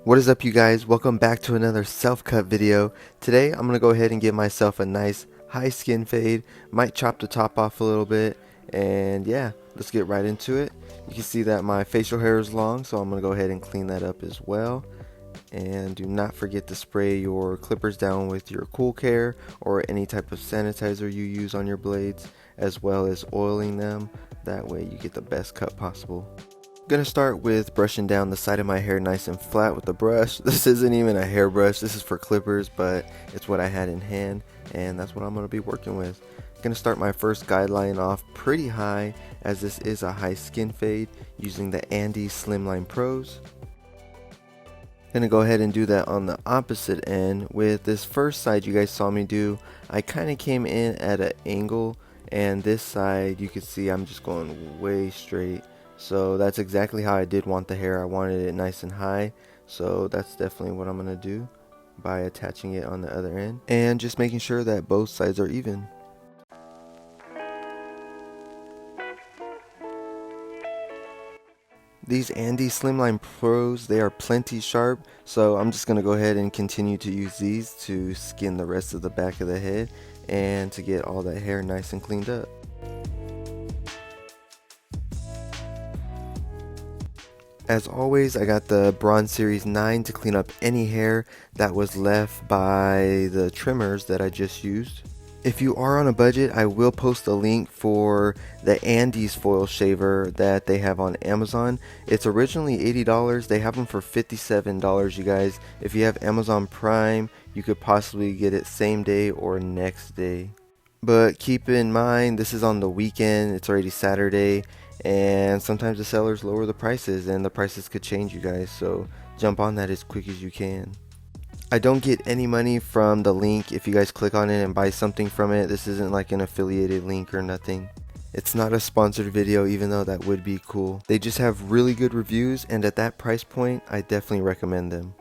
What is up, you guys? Welcome back to another self-cut video. Today I'm gonna go ahead and give myself a nice high skin fade. Might chop the top off a little bit, and yeah, let's get right into it. You can see that my facial hair is long, so I'm gonna go ahead and clean that up as well. And do not forget to spray your clippers down with your Cool Care or any type of sanitizer you use on your blades, as well as oiling them. That way you get the best cut possible. Gonna start with brushing down the side of my hair nice and flat with the brush. This isn't even a hairbrush, this is for clippers, but it's what I had in hand, and that's what I'm gonna be working with. Gonna start my first guideline off pretty high, as this is a high skin fade, using the Andis Slimline Pros. Gonna go ahead and do that on the opposite end. With this first side you guys saw me do, I kind of came in at an angle, and this side you can see I'm just going way straight. So that's exactly how I did want the hair. I wanted it nice and high, so that's definitely what I'm gonna do by attaching it on the other end and just making sure that both sides are even. These andis Slimline Pros, they are plenty sharp, so I'm just going to go ahead and continue to use these to skin the rest of the back of the head and to get all that hair nice and cleaned up. As always, I got the Bronze Series 9 to clean up any hair that was left by the trimmers that I just used. If you are on a budget, I will post a link for the Andis foil shaver that they have on Amazon. It's originally $80. They have them for $57, you guys. If you have Amazon Prime, you could possibly get it same day or next day. But keep in mind, this is on the weekend. It's already Saturday, and sometimes the sellers lower the prices, and the prices could change, you guys. So jump on that as quick as you can. I don't get any money from the link if you guys click on it and buy something from it. This isn't like an affiliated link or nothing. It's not a sponsored video, even though that would be cool. They just have really good reviews, and at that price point, I definitely recommend them.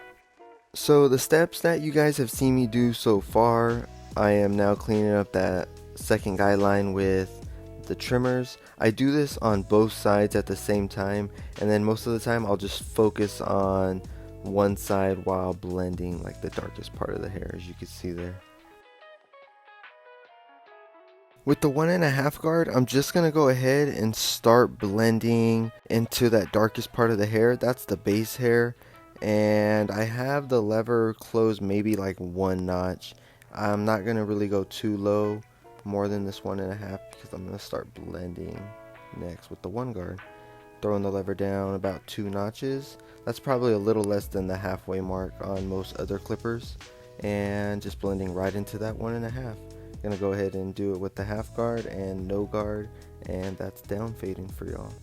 So the steps that you guys have seen me do so far, I am now cleaning up that second guideline with the trimmers. I do this on both sides at the same time, and then most of the time I'll just focus on one side while blending like the darkest part of the hair, as you can see there. With the 1.5 guard, I'm just gonna go ahead and start blending into that darkest part of the hair. That's the base hair, and I have the lever closed maybe like 1 notch. I'm not gonna really go too low more than this 1.5, because I'm gonna start blending next with the 1 guard. Throwing the lever down about 2 notches. That's probably a little less than the halfway mark on most other clippers, and just blending right into that 1.5. Gonna go ahead and do it with the half guard and no guard, and that's down fading for y'all.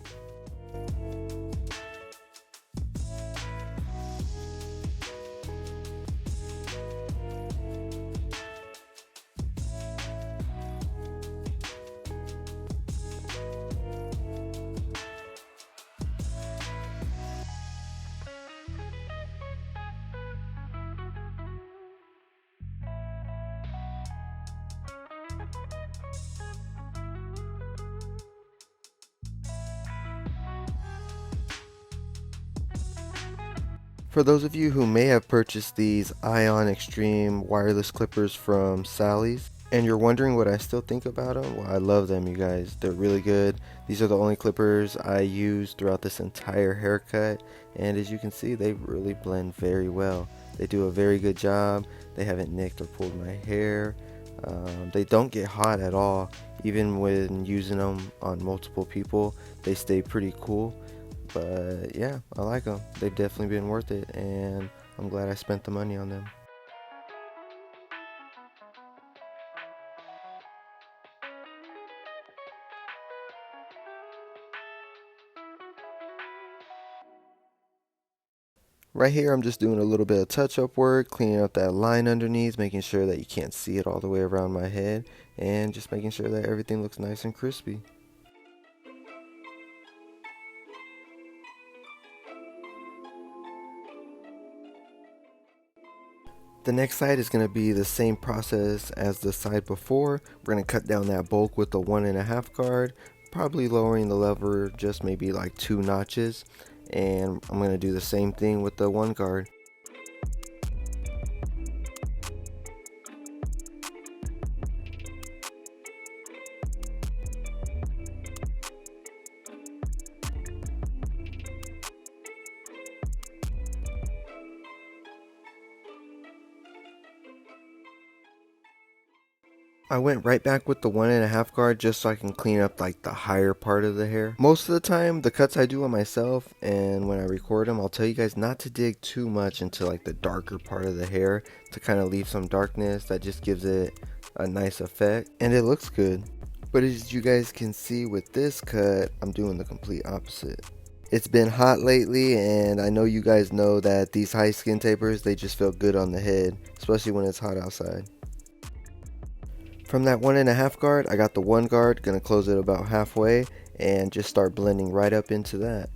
For those of you who may have purchased these Ion Extreme wireless clippers from Sally's, and you're wondering what I still think about them, well, I love them, you guys. They're really good. These are the only clippers I use throughout this entire haircut, and as you can see, they really blend very well. They do a very good job. They haven't nicked or pulled my hair. They don't get hot at all. Even when using them on multiple people, they stay pretty cool. But yeah, I like them. They've definitely been worth it, and I'm glad I spent the money on them. Right here, I'm just doing a little bit of touch-up work, cleaning up that line underneath, making sure that you can't see it all the way around my head, and just making sure that everything looks nice and crispy. The next side is going to be the same process as the side before. We're going to cut down that bulk with the 1.5 guard, probably lowering the lever just maybe like 2 notches. And I'm going to do the same thing with the 1 guard. I went right back with the 1.5 guard just so I can clean up like the higher part of the hair. Most of the time, the cuts I do on myself and when I record them, I'll tell you guys not to dig too much into like the darker part of the hair to kind of leave some darkness. That just gives it a nice effect and it looks good. But as you guys can see with this cut, I'm doing the complete opposite. It's been hot lately and I know you guys know that these high skin tapers, they just feel good on the head, especially when it's hot outside. From that 1.5 guard, I got the 1 guard, gonna close it about halfway and just start blending right up into that.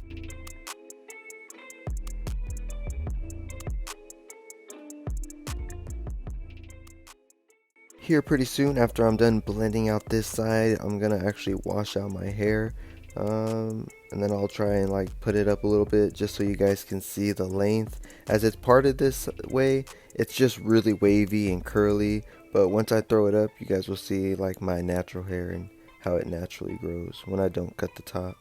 Here pretty soon after I'm done blending out this side, I'm gonna actually wash out my hair. And then I'll try and like put it up a little bit just so you guys can see the length. As it's parted this way, it's just really wavy and curly, but once I throw it up, you guys will see like my natural hair and how it naturally grows when I don't cut the top.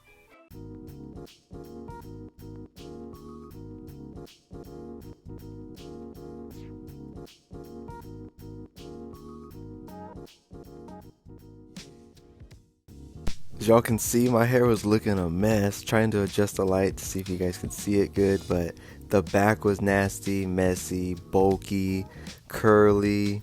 As y'all can see, my hair was looking a mess, trying to adjust the light to see if you guys can see it good, but the back was nasty, messy, bulky, curly.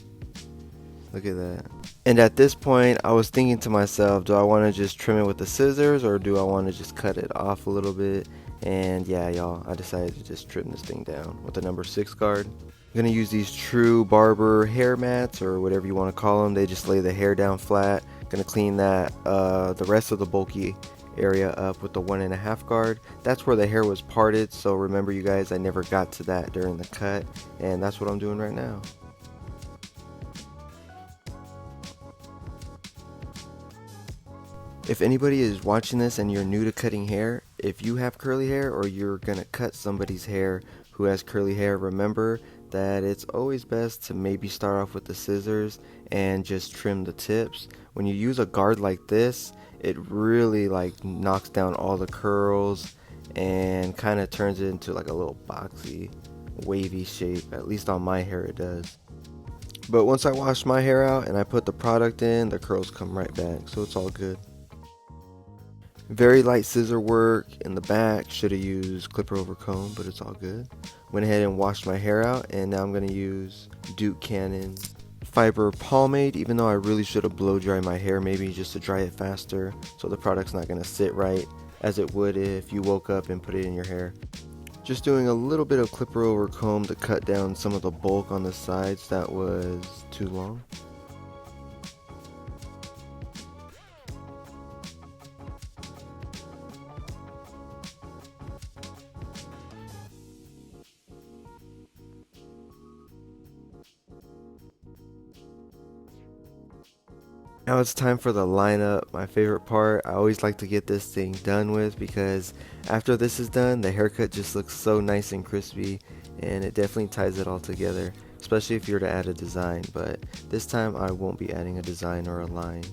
Look at that. And at this point, I was thinking to myself, do I want to just trim it with the scissors or do I want to just cut it off a little bit? And yeah, y'all, I decided to just trim this thing down with the number 6 guard. I'm going to use these true barber hair mats or whatever you want to call them. They just lay the hair down flat. Going to clean that, the rest of the bulky area up with the 1.5 guard. That's where the hair was parted. So remember you guys, I never got to that during the cut. And that's what I'm doing right now. If anybody is watching this and you're new to cutting hair, if you have curly hair or you're gonna cut somebody's hair who has curly hair, remember that it's always best to maybe start off with the scissors and just trim the tips. When you use a guard like this, it really like knocks down all the curls and kind of turns it into like a little boxy, wavy shape. At least on my hair it does. But once I wash my hair out and I put the product in, the curls come right back, so it's all good. Very light scissor work in the back. Should have used clipper over comb, but it's all good. Went ahead and washed my hair out, and now I'm going to use Duke Cannon fiber pomade, even though I really should have blow dried my hair maybe just to dry it faster so the product's not going to sit right as it would if you woke up and put it in your hair. Just doing a little bit of clipper over comb to cut down some of the bulk on the sides that was too long. Now it's time for the lineup, my favorite part. I always like to get this thing done with because after this is done, the haircut just looks so nice and crispy and it definitely ties it all together, especially if you're to add a design, but this time I won't be adding a design or a line.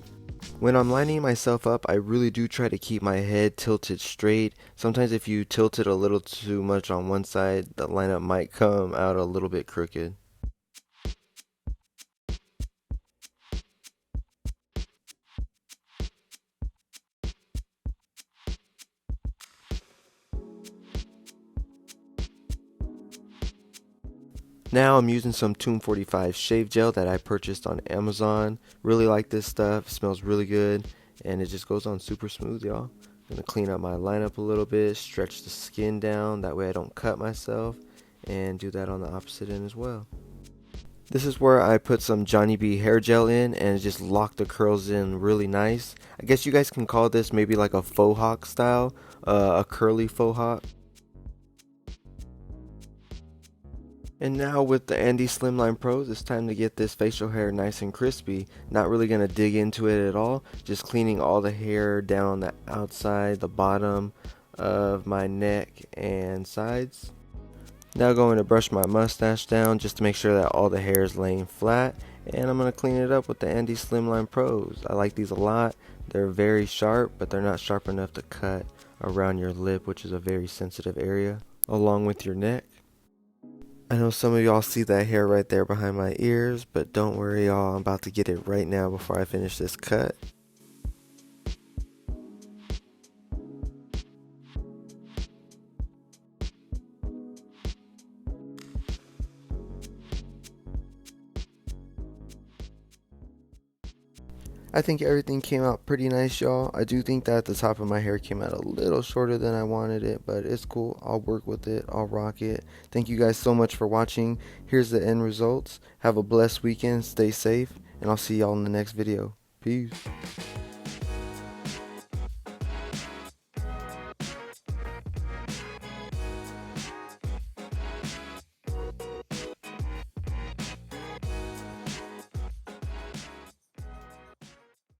When I'm lining myself up, I really do try to keep my head tilted straight. Sometimes if you tilt it a little too much on one side, the lineup might come out a little bit crooked. Now I'm using some Tomb 45 shave gel that I purchased on Amazon. Really like this stuff, it smells really good, and it just goes on super smooth, y'all. I'm gonna clean up my lineup a little bit, stretch the skin down, that way I don't cut myself, and do that on the opposite end as well. This is where I put some Johnny B hair gel in and just lock the curls in really nice. I guess you guys can call this maybe like a Fohawk style, a curly Fohawk. And now with the Andis Slimline Pros, it's time to get this facial hair nice and crispy. Not really going to dig into it at all, just cleaning all the hair down on the outside, the bottom of my neck and sides. Now going to brush my mustache down just to make sure that all the hair is laying flat. And I'm going to clean it up with the Andis Slimline Pros. I like these a lot. They're very sharp, but they're not sharp enough to cut around your lip, which is a very sensitive area, along with your neck. I know some of y'all see that hair right there behind my ears, but don't worry y'all, I'm about to get it right now before I finish this cut. I think everything came out pretty nice, y'all. I do think that the top of my hair came out a little shorter than I wanted it, but it's cool. I'll work with it. I'll rock it. Thank you guys so much for watching. Here's the end results. Have a blessed weekend. Stay safe, and I'll see y'all in the next video. Peace.